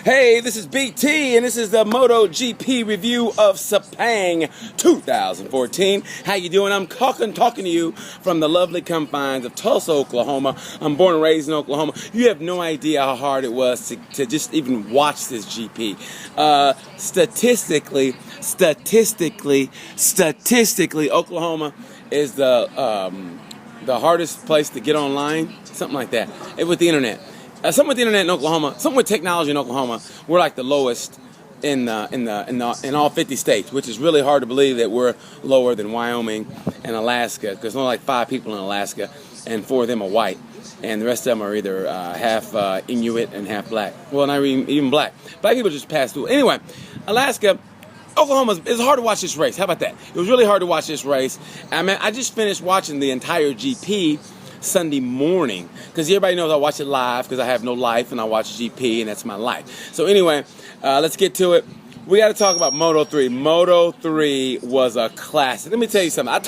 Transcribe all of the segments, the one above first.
Hey, this is BT, and this is the MotoGP review of Sepang 2014. How you doing? I'm talking to you from the lovely confines of Tulsa, Oklahoma. I'm born and raised in Oklahoma. You have no idea how hard it was to just even watch this GP. Statistically, Oklahoma is the hardest place to get online, something like that. With the internet. Something with the internet in Oklahoma, something with technology in Oklahoma, we're like the lowest in all 50 states, which is really hard to believe that we're lower than Wyoming and Alaska, because there's only like 5 people in Alaska, and 4 of them are white, and the rest of them are either half Inuit and half black. Well, not even black. Black people just pass through. Anyway, Alaska, Oklahoma, it's hard to watch this race. How about that? It was really hard to watch this race. I mean, I just finished watching the entire GP Sunday morning, because everybody knows I watch it live because I have no life and I watch GP and that's my life. So anyway, let's get to it. We got to talk about Moto 3. Moto 3 was a classic. Let me tell you something. I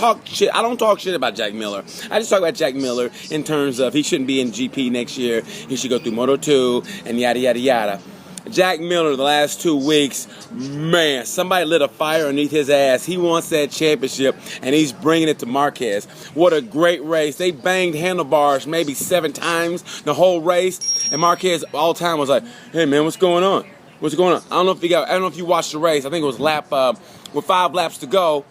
don't talk shit about Jack Miller. I just talk about Jack Miller in terms of he shouldn't be in GP next year. He should go through Moto 2 and yada yada yada. Jack Miller, the last 2 weeks, man, somebody lit a fire underneath his ass. He wants that championship, and he's bringing it to Marquez. What a great race. They banged handlebars maybe 7 times the whole race, and Marquez all the time was like, hey, man, what's going on? What's going on? I don't know if you watched the race. I think it was with 5 laps to go.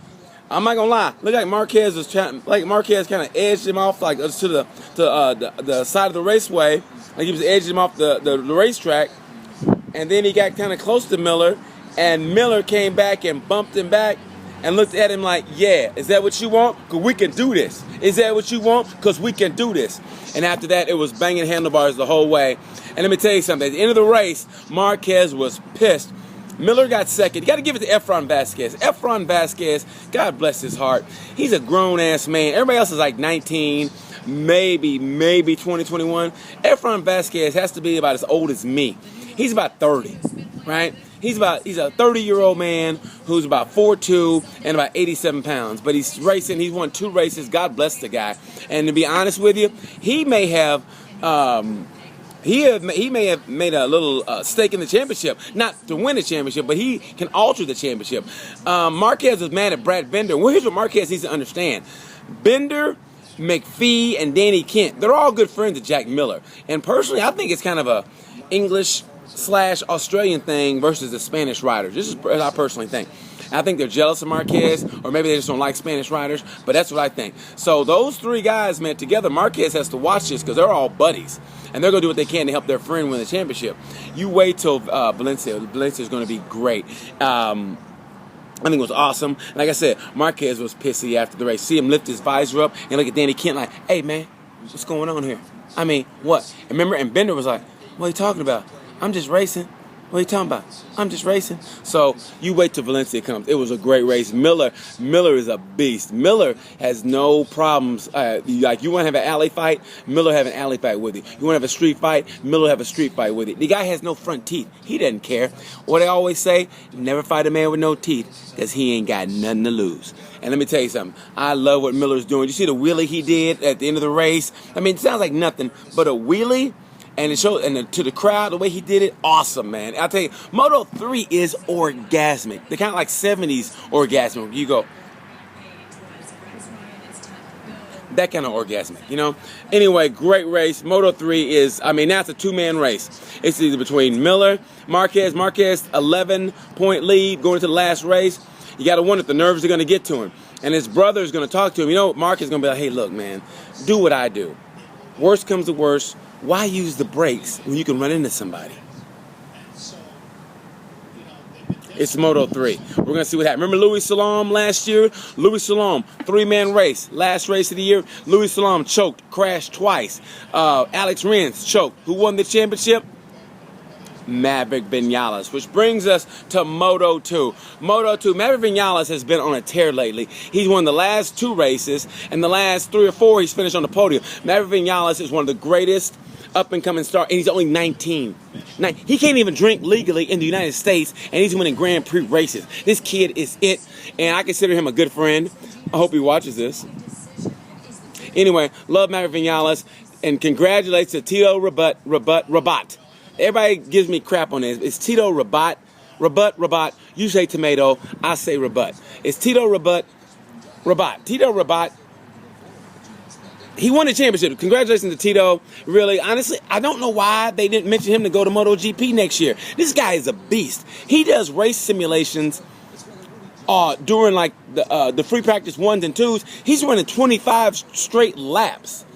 I'm not gonna lie. Look like Marquez kind of edged him off like to the side of the raceway. Like he was edging him off the racetrack. And then he got kind of close to Miller, and Miller came back and bumped him back and looked at him like, yeah, is that what you want? Because we can do this. Is that what you want? Because we can do this. And after that, it was banging handlebars the whole way. And let me tell you something. At the end of the race, Marquez was pissed. Miller got second. You got to give it to Efrain Vasquez. Efrain Vasquez, God bless his heart. He's a grown-ass man. Everybody else is like 19, maybe 20, 21. Efrain Vasquez has to be about as old as me. He's about 30, right? He's a 30-year-old man who's about 4'2" and about 87 pounds. But he's racing. He's won 2 races. God bless the guy. And to be honest with you, he may have made a little stake in the championship. Not to win the championship, but he can alter the championship. Marquez was mad at Brad Binder. Well, here's what Marquez needs to understand. Binder, McPhee, and Danny Kent, they're all good friends of Jack Miller. And personally, I think it's kind of a English/Australian thing versus the Spanish riders. This is what I personally think. I think they're jealous of Marquez, or maybe they just don't like Spanish riders, but that's what I think. So those 3 guys, man, together, Marquez has to watch this because they're all buddies, and they're going to do what they can to help their friend win the championship. You wait till Valencia. Valencia is going to be great. I think it was awesome. Like I said, Marquez was pissy after the race. See him lift his visor up and look at Danny Kent like, hey, man, what's going on here? I mean, what? And remember, and Bender was like, what are you talking about? I'm just racing. What are you talking about? I'm just racing. So you wait till Valencia comes. It was a great race. Miller is a beast. Miller has no problems. Like you want to have an alley fight, Miller have an alley fight with you. You want to have a street fight, Miller have a street fight with you. The guy has no front teeth. He doesn't care. What I always say, never fight a man with no teeth, because he ain't got nothing to lose. And let me tell you something. I love what Miller's doing. You see the wheelie he did at the end of the race? I mean, it sounds like nothing, but a wheelie. And it showed, and to the crowd, the way he did it, awesome, man. I'll tell you, Moto 3 is orgasmic. They're kind of like 70s orgasmic. You go, that kind of orgasmic, you know? Anyway, great race. Moto 3 is, I mean, now it's a 2-man race. It's either between Miller, Marquez, 11-point lead going into the last race. You got to wonder if the nerves are going to get to him. And his brother is going to talk to him. You know, Marquez is going to be like, hey, look, man, do what I do. Worst comes to worst. Why use the brakes when you can run into somebody? It's Moto 3. We're going to see what happens. Remember Louis Salam last year? Louis Salam, 3-man race. Last race of the year, Louis Salam choked, crashed twice. Alex Rins choked. Who won the championship? Maverick Vinales, which brings us to Moto 2. Moto 2, Maverick Vinales has been on a tear lately. He's won the last 2 races, and the last 3 or 4 he's finished on the podium. Maverick Vinales is one of the greatest up-and-coming stars, and he's only 19. He can't even drink legally in the United States, and he's winning Grand Prix races. This kid is it, and I consider him a good friend. I hope he watches this. Anyway, love Maverick Vinales, and congratulates to Tito Rabat everybody gives me crap on this. It's Tito Rabat. Rabat. You say tomato. I say Rabat. It's Tito Rabat. Tito Rabat. He won the championship. Congratulations to Tito. Really, honestly, I don't know why they didn't mention him to go to MotoGP next year. This guy is a beast. He does race simulations during like the free practice 1s and 2s. He's running 25 straight laps.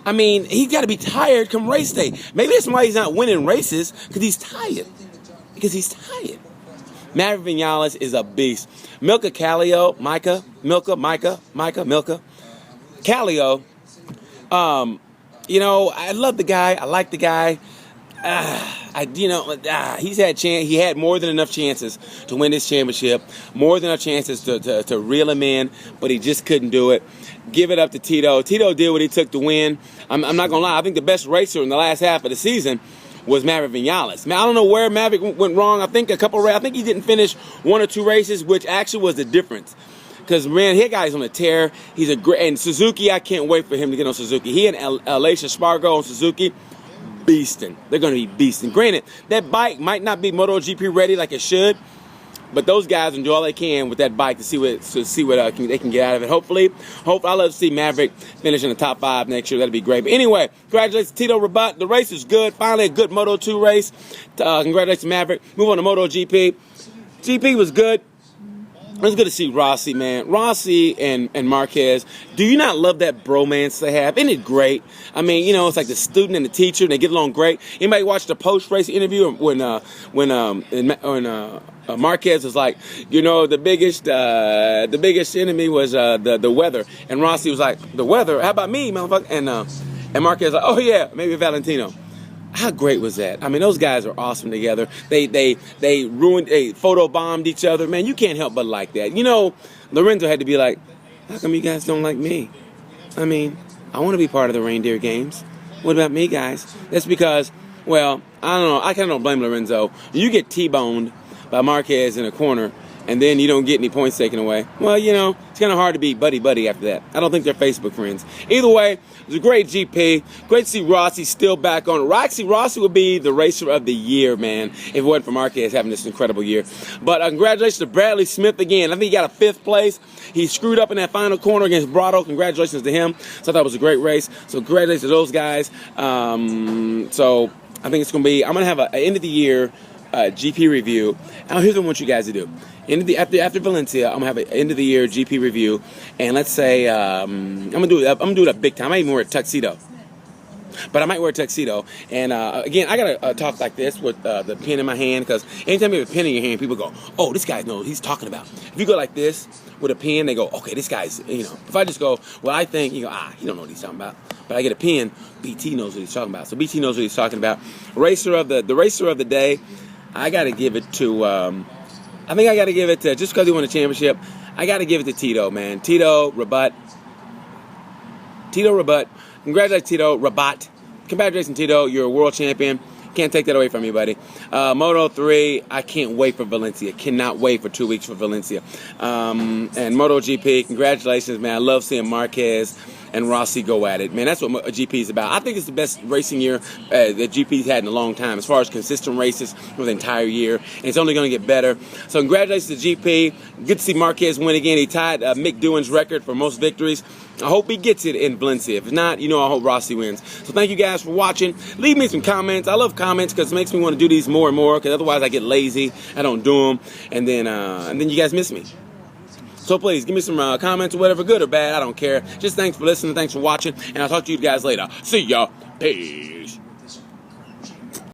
I mean, he's got to be tired come race day. Maybe that's why he's not winning races, because he's tired. Maverick Vinales is a beast. Milka Kallio, Milka Kallio. I love the guy. I like the guy. He's had he had more than enough chances to win this championship, more than enough chances to reel him in, but he just couldn't do it. Give it up to Tito. Tito did what he took to win. I'm not gonna lie. I think the best racer in the last half of the season was Maverick Vinales. Man, I don't know where Maverick went wrong. I think he didn't finish 1 or 2 races, which actually was the difference. Because, man, his guy's on a tear. He's a great... And Suzuki, I can't wait for him to get on Suzuki. He and Alicia Spargo on Suzuki, beasting. They're going to be beasting. Granted, that bike might not be MotoGP ready like it should, but those guys will do all they can with that bike to see what they can get out of it. Hopefully, I'd love to see Maverick finish in the top 5 next year. That'd be great. But anyway, congratulations to Tito Rabat. The race was good. Finally, a good Moto2 race. Congratulations to Maverick. Move on to MotoGP. GP was good. It was good to see Rossi, man. Rossi and Marquez. Do you not love that bromance they have? Isn't it great? I mean, it's like the student and the teacher, and they get along great. Anybody watch the post-race interview when Marquez was like, the biggest enemy was the weather, and Rossi was like, the weather? How about me, motherfucker? And Marquez was like, oh yeah, maybe Valentino. How great was that? I mean, those guys are awesome together. They photobombed each other. Man, you can't help but like that. Lorenzo had to be like, how come you guys don't like me? I mean, I want to be part of the reindeer games. What about me, guys? That's because, well, I don't know. I kind of don't blame Lorenzo. You get T-boned by Marquez in a corner, and then you don't get any points taken away. Well, it's kind of hard to be buddy-buddy after that. I don't think they're Facebook friends. Either way, it was a great GP. Great to see Rossi still back on it. Actually, Rossi would be the racer of the year, man, if it wasn't for Marquez having this incredible year. But congratulations to Bradley Smith again. I think he got a 5th place. He screwed up in that final corner against Brado. Congratulations to him. So I thought it was a great race. So congratulations to those guys. So I think it's going to be, I'm going to have an end of the year GP review. Now, here's what I want you guys to do. After Valencia, I'm gonna have an end of the year GP review, and let's say I'm gonna do it big time. I might even wear a tuxedo, but I might wear a tuxedo. And again, I gotta talk like this with the pen in my hand, because anytime you have a pen in your hand, people go, "Oh, this guy knows what he's talking about." If you go like this with a pen, they go, "Okay, this guy's." If I just go, "Well, I think," you go, "He don't know what he's talking about." But I get a pen, BT knows what he's talking about. So BT knows what he's talking about. The racer of the day, I gotta give it to. I think I got to give it to, just because he won the championship, I got to give it to Tito, man. Tito Rabat. Congratulations, Tito Rabat. Congratulations, Tito. You're a world champion. Can't take that away from you, buddy. Moto3, I can't wait for Valencia. Cannot wait for 2 weeks for Valencia. And MotoGP, congratulations, man. I love seeing Marquez and Rossi go at it. Man, that's what GP is about. I think it's the best racing year that GP's had in a long time, as far as consistent races for the entire year. And it's only going to get better. So congratulations to GP. Good to see Marquez win again. He tied Mick Doohan's record for most victories. I hope he gets it in Valencia. If not, I hope Rossi wins. So thank you guys for watching. Leave me some comments. I love comments because it makes me want to do these more and more, because otherwise I get lazy. I don't do them. And then you guys miss me. So please, give me some comments or whatever, good or bad. I don't care. Just thanks for listening. Thanks for watching. And I'll talk to you guys later. See ya. Peace.